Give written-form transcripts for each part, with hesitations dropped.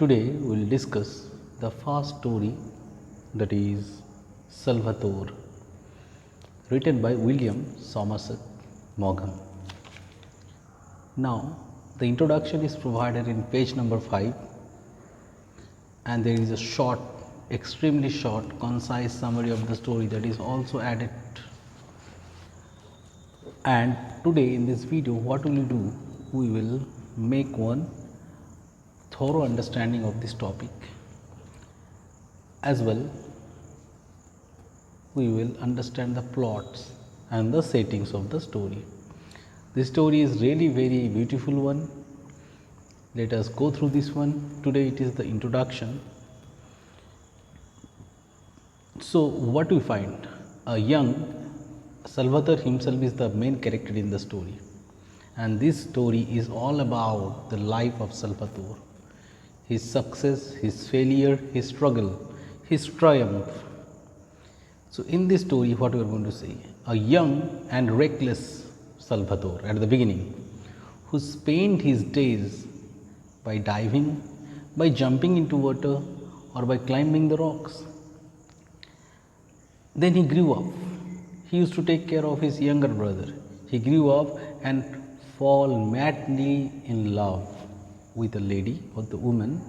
Today we will discuss the first story, that is Salvatore, written by William Somerset Maugham. Now the introduction is provided in page number 5, and there is a short, extremely short, concise summary of the story that is also added. And today in this video, what will we do? We will make one thorough understanding of this topic. As well, we will understand the plots and the settings of the story. This story is really very beautiful one. Let us go through this one. Today it is the introduction. So what we find? A young Salvatore himself is the main character in the story, and this story is all about the life of Salvatore, his success, his failure, his struggle, his triumph. So in this story, what we are going to see, a young and reckless Salvatore at the beginning, who spent his days by diving, by jumping into water, or by climbing the rocks. Then he grew up. He used to take care of his younger brother. He grew up and fall madly in love with a lady or the woman.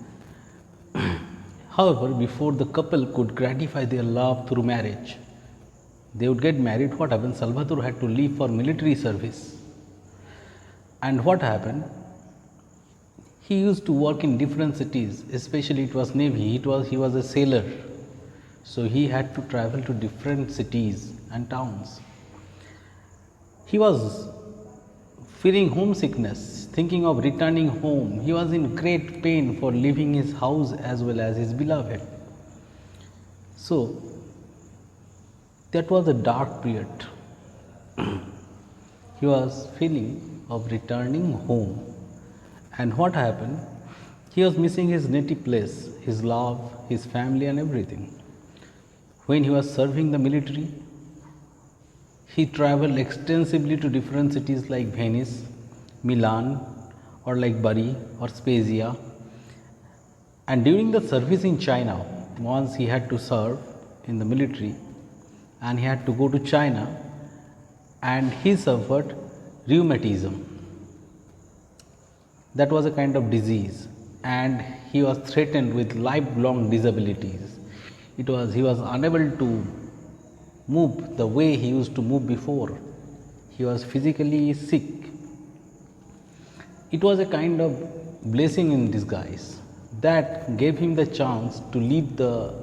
However, before the couple could gratify their love through marriage, they would get married. What happened? Salvatore had to leave for military service. And what happened? He used to work in different cities, especially it was Navy. He was a sailor. So he had to travel to different cities and towns. He was feeling homesickness, thinking of returning home. He was in great pain for leaving his house as well as his beloved. So that was a dark period. He was feeling of returning home. And what happened? He was missing his native place, his love, his family and everything. When he was serving the military, he traveled extensively to different cities like Venice, Milan, or like Bari or Spezia. And during the service in China, once he had to serve in the military and he had to go to China, and he suffered rheumatism. That was a kind of disease, and he was threatened with lifelong disabilities. He was unable to move the way he used to move before. He was physically sick. It was a kind of blessing in disguise that gave him the chance to leave the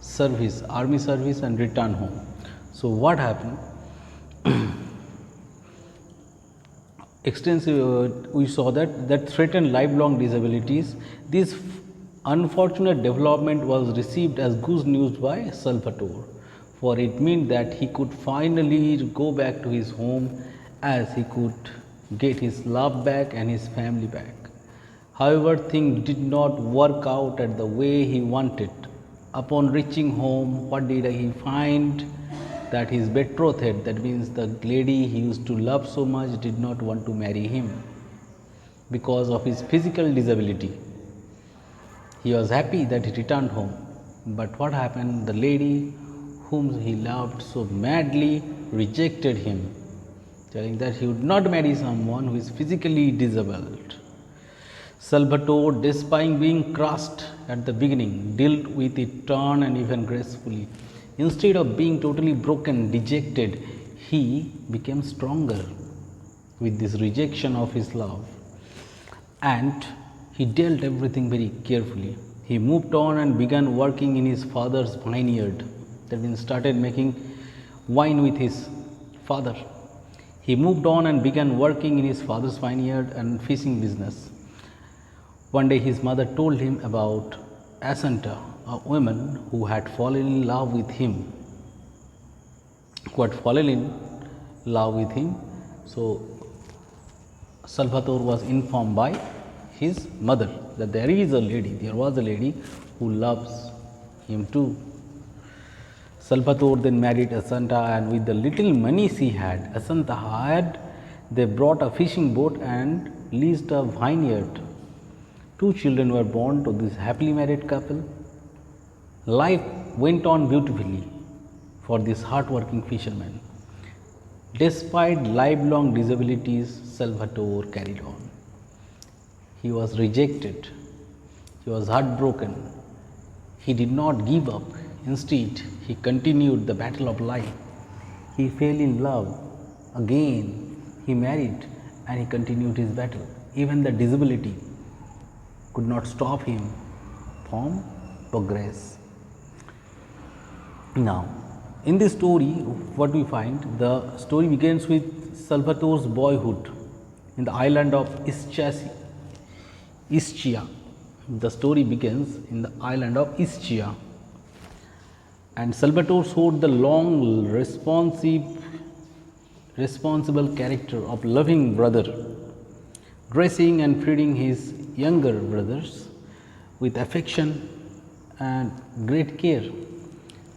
service, army service, and return home. So what happened? We saw that threatened lifelong disabilities. This unfortunate development was received as good news by Salvatore, for it meant that he could finally go back to his home, as he could get his love back and his family back. However, things did not work out at the way he wanted. Upon reaching home, what did he find? That his betrothed, that means the lady he used to love so much, did not want to marry him because of his physical disability. He was happy that he returned home, but what happened? The lady whom he loved so madly rejected him, telling that he would not marry someone who is physically disabled. Salvatore, despite being crushed at the beginning, dealt with it stern and even gracefully. Instead of being totally broken, dejected, he became stronger with this rejection of his love, and he dealt everything very carefully. He moved on and began working in his father's vineyard. That means started making wine with his father. He moved on and began working in his father's vineyard and fishing business. One day his mother told him about Assunta, a woman who had fallen in love with him. So Salvatore was informed by his mother that there was a lady who loves him too. Salvatore then married Assunta, and with the little money she had, they brought a fishing boat and leased a vineyard Two children were born to this happily married couple. Life went on beautifully for this hard-working fisherman. Despite lifelong disabilities, Salvatore carried on. He was rejected. He was heartbroken. He did not give up. Instead, he continued the battle of life. He fell in love again. He married and he continued his battle. Even the disability could not stop him from progress. Now, in this story, what we find, the story begins with Salvatore's boyhood in the island of Ischia. The story begins in the island of Ischia, and Salvatore showed the long, responsible character of loving brother, dressing and feeding his younger brothers with affection and great care.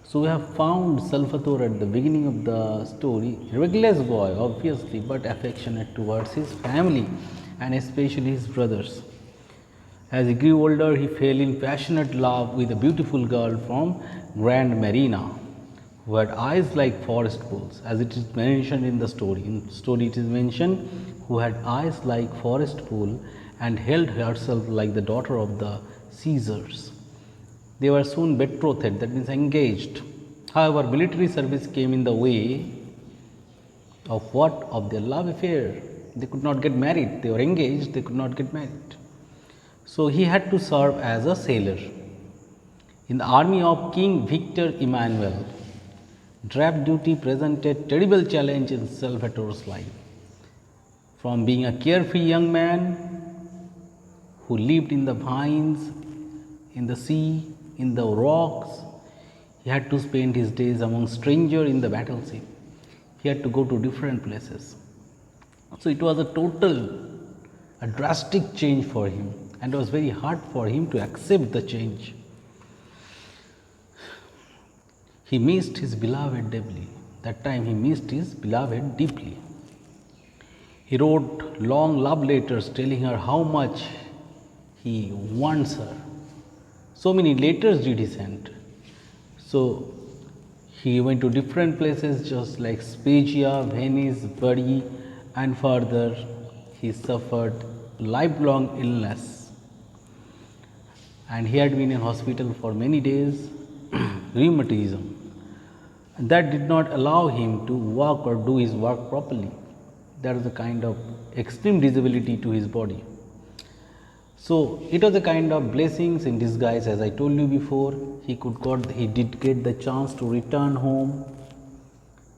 So we have found Salvatore at the beginning of the story, reckless boy obviously, but affectionate towards his family and especially his brothers. As he grew older, he fell in passionate love with a beautiful girl from Grand Marina, who had eyes like forest pools, as it is mentioned in the story. In the story it is mentioned, who had eyes like forest pool and held herself like the daughter of the Caesars. They were soon betrothed, that means engaged. However, military service came in the way of what? Of their love affair. They could not get married. They were engaged, they could not get married. So he had to serve as a sailor in the army of King Victor Emmanuel. Draft duty presented terrible challenge in Salvatore's life. From being a carefree young man who lived in the vines, in the sea, in the rocks, he had to spend his days among strangers in the battleship. He had to go to different places. So it was a drastic change for him, and it was very hard for him to accept the change. He missed his beloved deeply. That time he missed his beloved deeply. He wrote long love letters telling her how much he wants her. So many letters did he send. So he went to different places just like Spezia, Venice, Bari, and further he suffered lifelong illness. And he had been in hospital for many days, rheumatism. And that did not allow him to walk or do his work properly. There was a kind of extreme disability to his body. So it was a kind of blessings in disguise, as I told you before. He did get the chance to return home,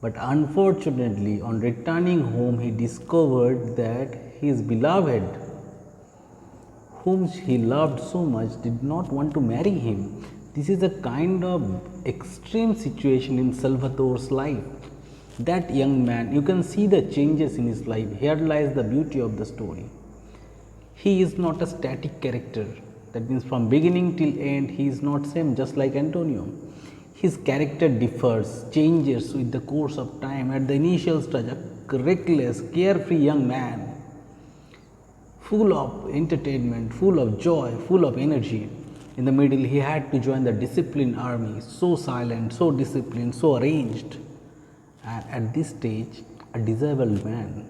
but unfortunately, on returning home, he discovered that his beloved, whom he loved so much, did not want to marry him. This is a kind of extreme situation in Salvatore's life. That young man, you can see the changes in his life. Here lies the beauty of the story. He is not a static character. That means from beginning till end, he is not same, just like Antonio. His character differs, changes with the course of time. At the initial stage, a reckless, carefree young man, full of entertainment, full of joy, full of energy. In the middle, he had to join the disciplined army, so silent, so disciplined, so arranged. And at this stage, a disabled man.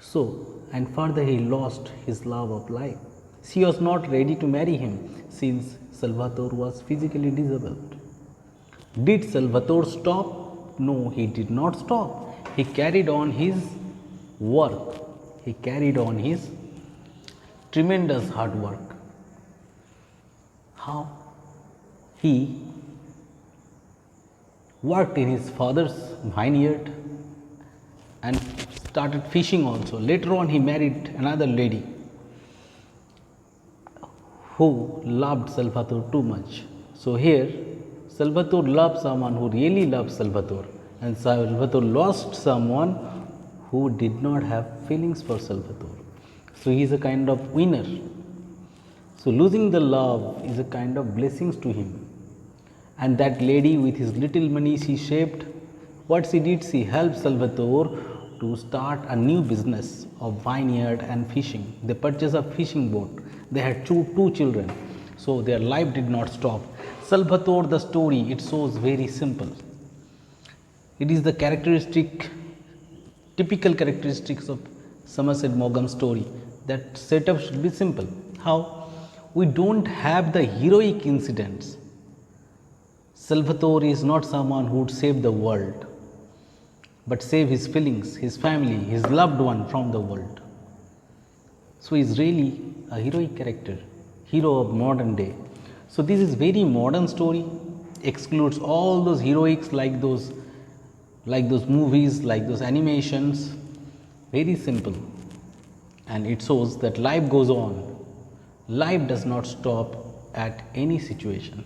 So, and further he lost his love of life. She was not ready to marry him since Salvatore was physically disabled. Did Salvatore stop? No, he did not stop. He carried on his work. He carried on his tremendous hard work. How? He worked in his father's vineyard and started fishing also. Later on, he married another lady who loved Salvatore too much. So here, Salvatore loved someone who really loved Salvatore, and Salvatore lost someone who did not have feelings for Salvatore. So he is a kind of winner. So losing the love is a kind of blessings to him. And that lady, with his little money she saved, what she did, she helped Salvatore to start a new business of vineyard and fishing. They purchased a fishing boat They had two children, so their life did not stop. Salvatore, the story, it shows very simple. It is the typical characteristics of Somerset Maugham's story. That setup should be simple. How? We don't have the heroic incidents. Salvatore is not someone who would save the world, but save his feelings, his family, his loved one from the world. So he is really a heroic character, hero of modern day. So this is very modern story, excludes all those heroics like those movies, like those animations. Very simple, and it shows that life goes on. Life does not stop at any situation,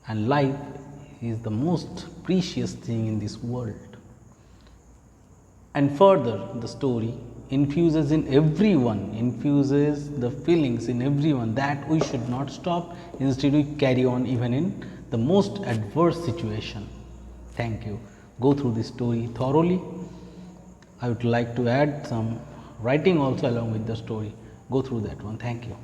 and life is the most precious thing in this world. And further, the story infuses the feelings in everyone that we should not stop, instead we carry on even in the most adverse situation. Thank you. Go through this story thoroughly. I would like to add some writing also along with the story. Go through that one. Thank you.